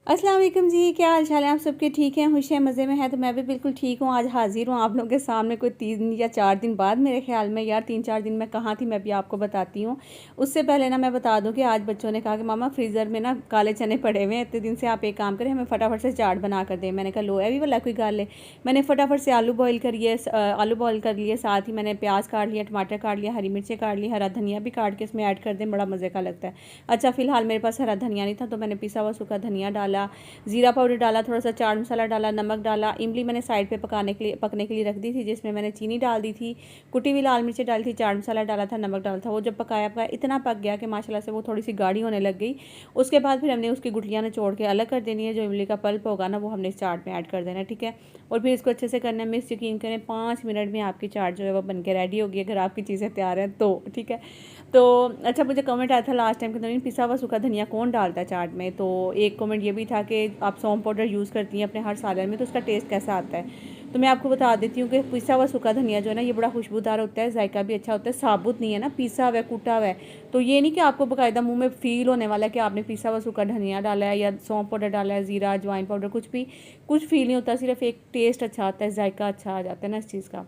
अस्सलाम वालेकुम जी, क्या हाल चाल है? आप सबके ठीक हैं, खुश हैं, मज़े में हैं? तो मैं भी बिल्कुल ठीक हूँ। आज हाज़िर हूँ आप लोगों के सामने कोई 3 या 4 दिन बाद मेरे ख़्याल में। यार 3-4 दिन मैं कहाँ थी मैं भी आपको बताती हूँ। उससे पहले ना मैं बता दूँ कि आज बच्चों ने कहा कि मामा फ्रीज़र में ना काले चने पड़े हुए हैं, इतने दिन से आप एक काम करें, हमें फटाफट से चाट बना कर दें। मैंने कहा लो ये भी वाला कोई गल है। मैंने फटाफट से आलू बॉयल कर लिए, साथ ही मैंने प्याज काट लिया, टमाटर काट लिया, हरी मिर्चें काट ली, हरा धनिया भी काट के इसमें ऐड कर दें, बड़ा मज़े का लगता है। अच्छा फ़िलहाल मेरे पास हरा धनिया नहीं था तो मैंने पिसा हुआ सूखा धनिया डाला, ज़ीरा पाउडर डाला, थोड़ा सा चाट मसाला डाला, नमक डाला। इमली मैंने साइड पे पकने के लिए रख दी थी, जिसमें मैंने चीनी डाल दी थी, कुटी हुई लाल मिर्ची डाली थी, चाट मसाला डाला था, नमक डाला था। वो जब पकाया इतना पक गया कि माशाल्लाह से वो थोड़ी सी गाढ़ी होने लग गई। उसके बाद फिर हमने उसकी गुठलियाँ निचोड़ के अलग कर देनी है। जो इमली का पल्प होगा ना वो हमने इस चाट में ऐड कर देना है, ठीक है। और फिर इसको अच्छे से करना है मिक्स। यकीन करें 5 मिनट में आपकी चाट जो है वो बन के रेडी होगी, अगर आपकी चीज़ें तैयार हैं तो, ठीक है। तो अच्छा, मुझे कमेंट आया था लास्ट टाइम के दौरान, पिसा हुआ सूखा धनिया कौन डालता है चाट में? तो एक कमेंट ये भी था कि आप सौंफ पाउडर यूज़ करती हैं अपने हर सालन में तो उसका टेस्ट कैसा आता है। तो मैं आपको बता देती हूँ कि पिसा हुआ सूखा धनिया जो है ना ये बड़ा खुशबूदार होता है, जायका भी अच्छा होता है, साबुत नहीं है ना, पिसा हुआ है, कूटा हुआ है। तो ये नहीं कि आपको बाकायदा मुंह में फ़ील होने वाला है कि आपने पिसा हुआ सूखा धनिया डाला है या सौंफ पाउडर डाला है, ज़ीरा अजवाइन पाउडर, कुछ फ़ील नहीं होता, सिर्फ एक टेस्ट अच्छा आता है, जायका अच्छा आ जाता है ना इस चीज़ का।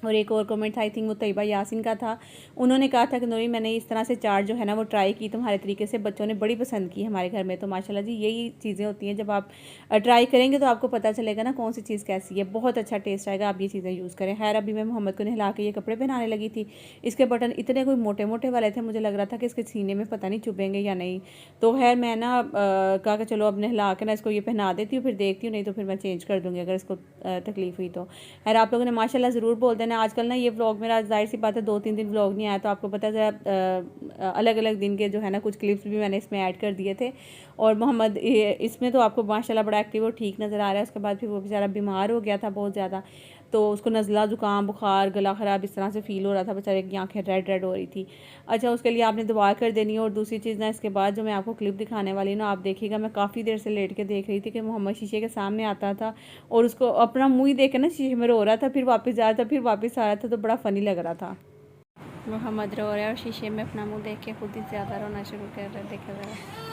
और एक और कमेंट था, आई थिंक वो तैयबा यासिन का था। उन्होंने कहा था कि नूरी मैंने इस तरह से चाट जो है ना वो ट्राई की तुम्हारे तरीके से, बच्चों ने बड़ी पसंद की हमारे घर में। तो माशाल्लाह जी यही चीज़ें होती हैं, जब आप ट्राई करेंगे तो आपको पता चलेगा ना कौन सी चीज़ कैसी है, बहुत अच्छा टेस्ट आएगा, आप ये चीज़ें यूज़ करें। खैर अभी मैं मोहम्मद को नहला के ये कपड़े पहनाने लगी थी। इसके बटन इतने कोई मोटे मोटे वाले थे, मुझे लग रहा था कि इसके सीने में पता नहीं चुभेंगे या नहीं। तो खैर मैं ना कहा कि चलो अब नहला के ना इसको ये पहना देती हूँ, फिर देखती हूँ, नहीं तो फिर मैं चेंज कर दूँगी अगर इसको तकलीफ़ हुई तो। खैर आप लोगों ने माशाल्लाह ज़रूर बोल देना। आजकल ना ये व्लॉग मेरा ज़ाहिर सी बात है 2-3 दिन व्लॉग नहीं आया, तो आपको पता है अलग अलग दिन के जो है ना कुछ क्लिप्स भी मैंने इसमें ऐड कर दिए थे। और मोहम्मद इसमें तो आपको माशाल्लाह बड़ा एक्टिव और ठीक नज़र आ रहा है। उसके बाद फिर वो बेचारा बीमार हो गया था बहुत ज़्यादा, तो उसको नज़ला ज़ुकाम बुखार गला ख़राब इस तरह से फ़ील हो रहा था, बेचारे की आँखें रेड रेड हो रही थी। अच्छा, उसके लिए आपने दुआ कर देनी है। और दूसरी चीज़ ना, इसके बाद जो मैं आपको क्लिप दिखाने वाली हूँ ना, आप देखिएगा, मैं काफ़ी देर से लेट के देख रही थी कि मोहम्मद शीशे के सामने आता था और उसको अपना मुँह ही देख के ना शीशे में रो रहा था, फिर वापस जा रहा था, फिर वापस आ रहा था, तो बड़ा फ़नी लग रहा था। मोहम्मद रो रहा है और शीशे में अपना मुँह देख के खुद ही ज़्यादा रोना शुरू कर रहा है, देखा ज़रा।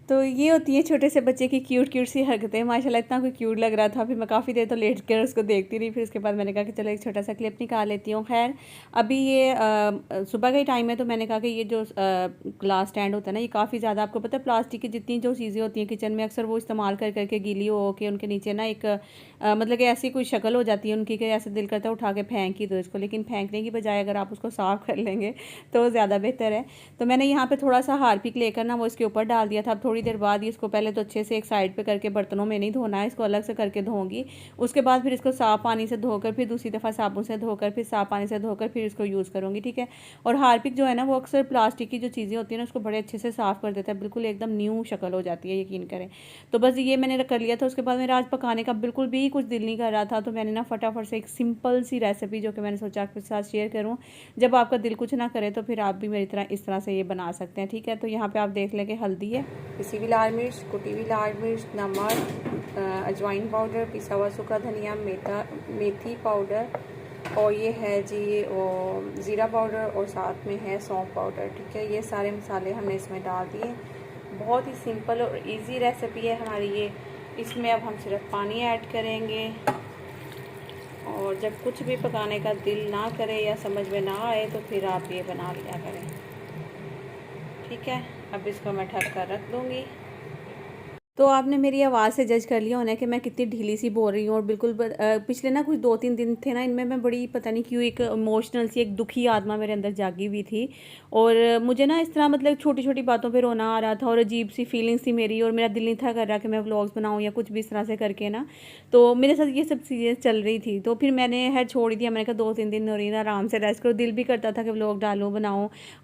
तो ये होती है छोटे से बच्चे की क्यूट क्यूट सी हरकतें। माशाल्लाह इतना कोई क्यूट लग रहा था, फिर मैं काफ़ी देर तो लेट कर उसको देखती रही। फिर उसके बाद मैंने कहा कि चलो एक छोटा सा क्लिप निकाल लेती हूँ। खैर अभी ये सुबह का ही टाइम है, तो मैंने कहा कि ये जो ग्लास स्टैंड होता है ना, ये काफ़ी ज़्यादा, आपको पता है प्लास्टिक की जितनी जो चीज़ें होती हैं किचन में अक्सर वो इस्तेमाल कर करके गीली हो के उनके नीचे ना एक मतलब कि ऐसी कोई शक्ल हो जाती है उनकी कि ऐसे दिल करता है उठा के फेंक ही दो इसको। लेकिन फेंकने की बजाय अगर आप उसको साफ़ कर लेंगे तो ज़्यादा बेहतर है। तो मैंने यहाँ पे थोड़ा सा हार्पिक लेकर ना वो इसके ऊपर डाल दिया था। अब थोड़ी देर बाद इसको पहले तो अच्छे से एक साइड पे करके, बर्तनों में नहीं धोना है, इसको अलग से करके धोऊंगी। उसके बाद फिर इसको साफ़ पानी से धोकर, फिर दूसरी दफ़ा साबुन से धोकर, फिर साफ़ पानी से धोकर फिर इसको यूज़ करूँगी, ठीक है। और हार्पिक जो है ना वो अक्सर प्लास्टिक की जो चीज़ें होती हैं ना उसको बड़े अच्छे से साफ़ कर देता है, बिल्कुल एकदम न्यू शक्ल हो जाती है, यकीन करें। तो बस ये मैंने कर लिया था। उसके बाद मेरा आज पकाने का बिल्कुल भी कुछ दिल नहीं कर रहा था, तो मैंने ना फटाफट से एक सिंपल सी रेसिपी जो कि मैंने सोचा आपके साथ शेयर करूँ। जब आपका दिल कुछ ना करे तो फिर आप भी मेरी तरह इस तरह से ये बना सकते हैं, ठीक है। तो यहाँ पे आप देख लें कि हल्दी है, पिसी हुई लाल मिर्च, कुटी हुई लाल मिर्च, नमक, अजवाइन पाउडर, पिसा हुआ सूखा धनिया, मेथी पाउडर, और ये है जी वो ज़ीरा पाउडर, और साथ में है सौंफ पाउडर, ठीक है। ये सारे मसाले हमने इसमें डाल दिए। बहुत ही सिंपल और इजी रेसिपी है हमारी ये। इसमें अब हम सिर्फ पानी ऐड करेंगे, और जब कुछ भी पकाने का दिल ना करे या समझ में ना आए तो फिर आप ये बना लिया करें, ठीक है। अब इसको मैं ढक कर रख दूँगी। तो आपने मेरी आवाज़ से जज कर लिया होना कि मैं कितनी ढीली सी बोल रही हूँ। और बिल्कुल पिछले ना कुछ 2-3 दिन थे ना, इनमें मैं बड़ी पता नहीं क्यों एक इमोशनल सी एक दुखी आत्मा मेरे अंदर जागी हुई थी। और मुझे ना इस तरह मतलब छोटी छोटी बातों पे रोना आ रहा था और अजीब सी फीलिंग्स थी मेरी, और मेरा दिल नहीं था कर रहा कि मैं व्लॉग्स बनाऊँ या कुछ भी इस तरह से करके ना। तो मेरे साथ ये सब चीज़ें चल रही थी, तो फिर मैंने छोड़ दिया। मैंने कहा 2-3 दिन हो रही ना, आराम से रेस्ट करो। दिल भी करता था कि व्लॉग डालूँ, बनाऊँ,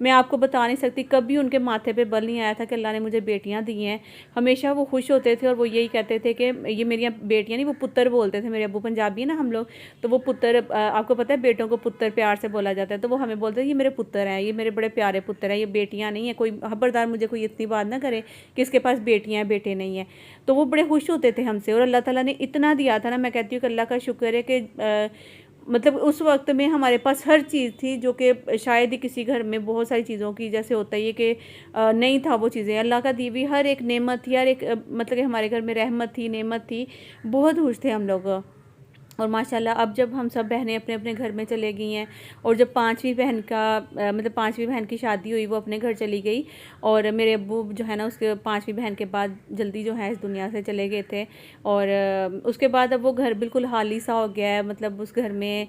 मैं आपको बता नहीं सकती। कभी उनके माथे पे बल नहीं आया था कि अल्लाह ने मुझे बेटियाँ दी हैं। हमेशा वो खुश होते थे और वो यही कहते थे कि ये मेरी बेटियाँ नहीं, वो पुत्र बोलते थे। मेरे अब्बू पंजाबी है ना हम लोग, तो वो पुत्र, आपको पता है बेटों को पुत्र प्यार से बोला जाता है, तो वो हमें बोलते हैं ये मेरे पुत्र हैं, ये मेरे बड़े प्यारे पुत्र हैं, ये बेटियाँ नहीं हैं। कोई खबरदार मुझे कोई इतनी बात ना करे कि इसके पास बेटियाँ हैं बेटे नहीं हैं। तो वो बड़े खुश होते थे हमसे, और अल्लाह ताला ने इतना दिया था ना, मैं कहती हूँ कि अल्लाह का शुक्र है कि मतलब उस वक्त में हमारे पास हर चीज़ थी, जो कि शायद ही किसी घर में बहुत सारी चीज़ों की जैसे होता है कि नहीं था वो चीज़ें। अल्लाह का दी हुई हर एक नेमत थी, हर एक मतलब कि हमारे घर में रहमत थी, नेमत थी। बहुत खुश थे हम लोग। और माशाल्लाह अब जब हम सब बहनें अपने अपने घर में चले गई हैं, और जब 5वीं बहन का मतलब 5वीं बहन की शादी हुई, वो अपने घर चली गई, और मेरे अब्बू जो है ना उसके 5वीं बहन के बाद जल्दी जो है इस दुनिया से चले गए थे। और उसके बाद अब वो घर बिल्कुल खाली सा हो गया है। मतलब उस घर में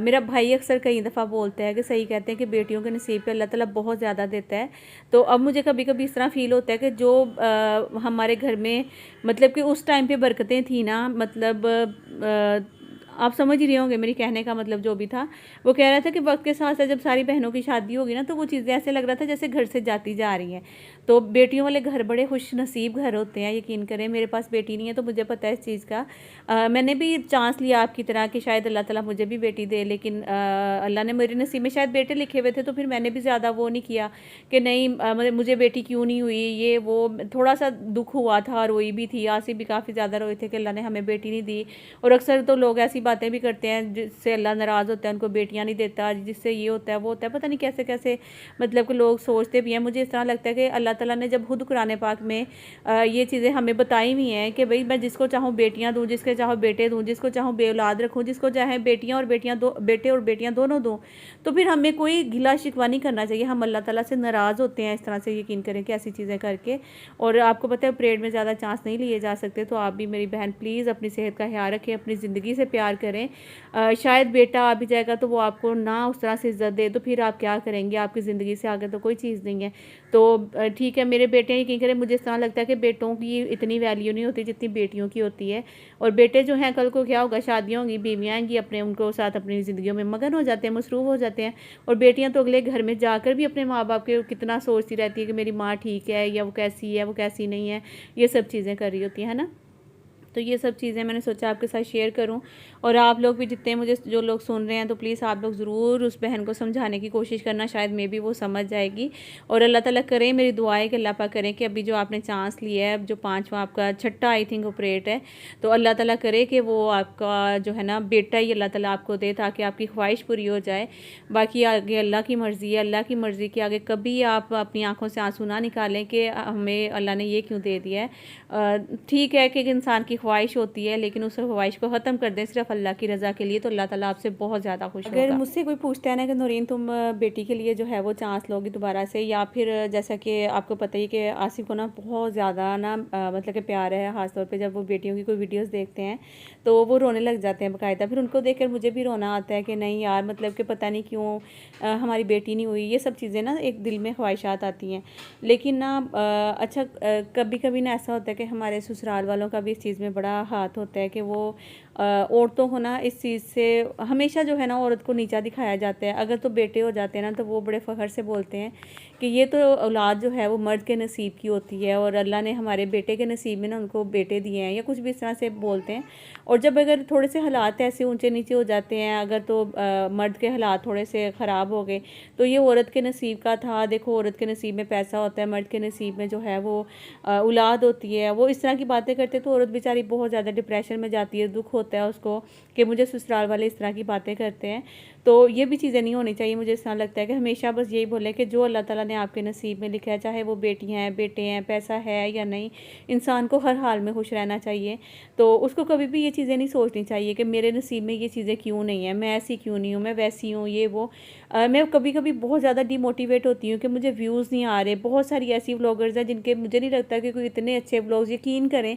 मेरा भाई अक्सर कई दफ़ा बोलता है कि सही कहते हैं कि बेटियों के नसीब पे अल्लाह ताला बहुत ज़्यादा देता है। तो अब मुझे कभी कभी इस तरह फ़ील होता है कि जो हमारे घर में मतलब कि उस टाइम पे बरकतें थी ना, मतलब आप समझ ही रहे होंगे मेरी कहने का मतलब जो भी था। वो कह रहा था कि वक्त के साथ साथ जब सारी बहनों की शादी होगी ना, तो वो चीज़ें ऐसे लग रहा था जैसे घर से जाती जा रही हैं। तो बेटियों वाले घर बड़े खुश नसीब घर होते हैं, यकीन करें। मेरे पास बेटी नहीं है तो मुझे पता है इस चीज़ का। मैंने भी चांस लिया आपकी तरह कि शायद अल्लाह ताला मुझे भी बेटी दे, लेकिन अल्लाह ने मेरे नसीब में शायद बेटे लिखे हुए थे, तो फिर मैंने भी ज़्यादा वो नहीं किया कि नहीं मतलब मुझे बेटी क्यों नहीं हुई, ये वो। थोड़ा सा दुख हुआ था, रोई भी थी, आसिफ भी काफ़ी ज़्यादा रोए थे कि अल्लाह ने हमें बेटी नहीं दी। और अक्सर तो लोग ऐसी बातें भी करते हैं जिससे अल्लाह नाराज़ होता है, उनको बेटियां नहीं देता, जिससे ये होता है वो होता है, पता नहीं कैसे कैसे मतलब कि लोग सोचते भी हैं। मुझे इस तरह लगता है कि अल्लाह ताला ने जब खुद कुरान पाक में ये चीज़ें हमें बताई हुई हैं कि भाई मैं जिसको चाहूँ बेटियां दूँ, जिसके चाहूँ बेटे दूँ, जिसको चाहूँ बे औलाद रखूँ, जिसको चाहे बेटियाँ और बेटियाँ दो, बेटे और बेटियाँ दोनों दूँ, तो फिर हमें कोई गिला शिकवा नहीं करना चाहिए। हम अल्लाह ताला से नाराज़ होते हैं इस तरह से, यकीन करें कि ऐसी चीज़ें करके। और आपको पता है परेड में ज़्यादा चांस नहीं लिए जा सकते, तो आप भी मेरी बहन प्लीज़ अपनी सेहत का ख्याल रखें, अपनी ज़िंदगी से प्यार करें। शायद बेटा आ भी जाएगा तो वो आपको ना उस तरह से इज़्ज़त दे, तो फिर आप क्या करेंगे? आपकी ज़िंदगी से आगे तो कोई चीज़ नहीं है। तो ठीक है, मेरे बेटे यकीन करें, मुझे इस तरह लगता है कि बेटों की इतनी वैल्यू नहीं होती जितनी बेटियों की होती है। और बेटे जो हैं कल को क्या होगा, शादियाँ होंगी, बीवियाँ आएँगी, अपने उनको साथ अपनी ज़िंदगियों में मगन हो जाते हैं, मसरूफ़ हो जाते हैं। और बेटियाँ तो अगले घर में जाकर भी अपने माँ बाप के कितना सोचती रहती है कि मेरी माँ ठीक है या वो कैसी है, वो कैसी नहीं है, ये सब चीज़ें कर रही होती है ना। तो ये सब चीज़ें मैंने सोचा आपके साथ शेयर करूं। और आप लोग भी जितने मुझे जो लोग सुन रहे हैं, तो प्लीज़ आप लोग ज़रूर उस बहन को समझाने की कोशिश करना, शायद मे भी वो समझ जाएगी। और अल्लाह ताला करे, मेरी दुआ है कि अल्लाह पाक करें कि अभी जो आपने चांस लिया है, जो 5वां आपका छठा आई थिंक ऑपरेट है, तो अल्लाह ताला करे कि वो आपका जो है ना बेटा ही अल्लाह ताला आपको दे, ताकि आपकी ख्वाहिश पूरी हो जाए। बाकी आगे अल्लाह की मर्ज़ी है, अल्लाह की मर्ज़ी के आगे कभी आप अपनी आँखों से आंसू ना निकालें कि हमें अल्लाह ने ये क्यों दे दिया है। ठीक है कि एक इंसान की ख्वाहिश होती है, लेकिन उस ख्वाहिश को ख़त्म कर दें सिर्फ अल्लाह की रज़ा के लिए, तो अल्लाह ताला आपसे बहुत ज़्यादा खुश होगा। अगर मुझसे कोई पूछता है ना कि नूरीन तुम बेटी के लिए जो है वो चांस लोगी दोबारा से, या फिर जैसा कि आपको पता ही कि आसिफ को ना बहुत ज़्यादा ना मतलब कि प्यार है, ख़ासतौर पर जब वो बेटियों की कोई वीडियोज़ देखते हैं तो वो रोने लग जाते हैं बाकायदा। फिर उनको देख कर मुझे भी रोना आता है कि नहीं यार, मतलब कि पता नहीं क्यों हमारी बेटी नहीं हुई। ये सब चीज़ें ना एक दिल में ख्वाहिशात आती हैं। लेकिन ना अच्छा कभी कभी ना ऐसा होता है कि हमारे ससुराल वालों का भी इस चीज़ में बड़ा हाथ होता है कि वो औरतों को ना इस चीज़ से हमेशा जो है ना औरत को नीचा दिखाया जाता है। अगर तो बेटे हो जाते हैं ना, तो वो बड़े फ़ख्र से बोलते हैं कि ये तो औलाद जो है वो मर्द के नसीब की होती है, और अल्लाह ने हमारे बेटे के नसीब में ना उनको बेटे दिए हैं, या कुछ भी इस तरह से बोलते हैं। और जब अगर थोड़े से हालात ऐसे ऊंचे नीचे हो जाते हैं, अगर तो मर्द के हालात थोड़े से ख़राब हो गए, तो ये औरत के नसीब का था। देखो औरत के नसीब में पैसा होता है, मर्द के नसीब में जो है वो औलाद होती है। वो इस तरह की बातें करते तो औरत बेचारी बहुत ज़्यादा डिप्रेशन में जाती है, दुख होता है उसको कि मुझे ससुराल वाले इस तरह की बातें करते हैं। तो ये भी चीज़ें नहीं होनी चाहिए। मुझे इस तरह लगता है कि हमेशा बस यही बोले कि जो अल्लाह ताला ने आपके नसीब में लिखा है, चाहे वो बेटियाँ हैं, बेटे हैं, पैसा है या नहीं, इंसान को हर हाल में खुश रहना चाहिए। तो उसको कभी भी ये चीज़ें नहीं सोचनी चाहिए कि मेरे नसीब में ये चीज़ें क्यों नहीं है, मैं ऐसी क्यों नहीं हूँ, मैं वैसी हूँ, ये वो। मैं कभी कभी बहुत ज़्यादा डिमोटिवेट होती हूँ कि मुझे व्यूज़ नहीं आ रहे। बहुत सारी ऐसी व्लॉगर्स हैं जिनके मुझे नहीं लगता कि कोई इतने अच्छे व्लॉग्स, यकीन करें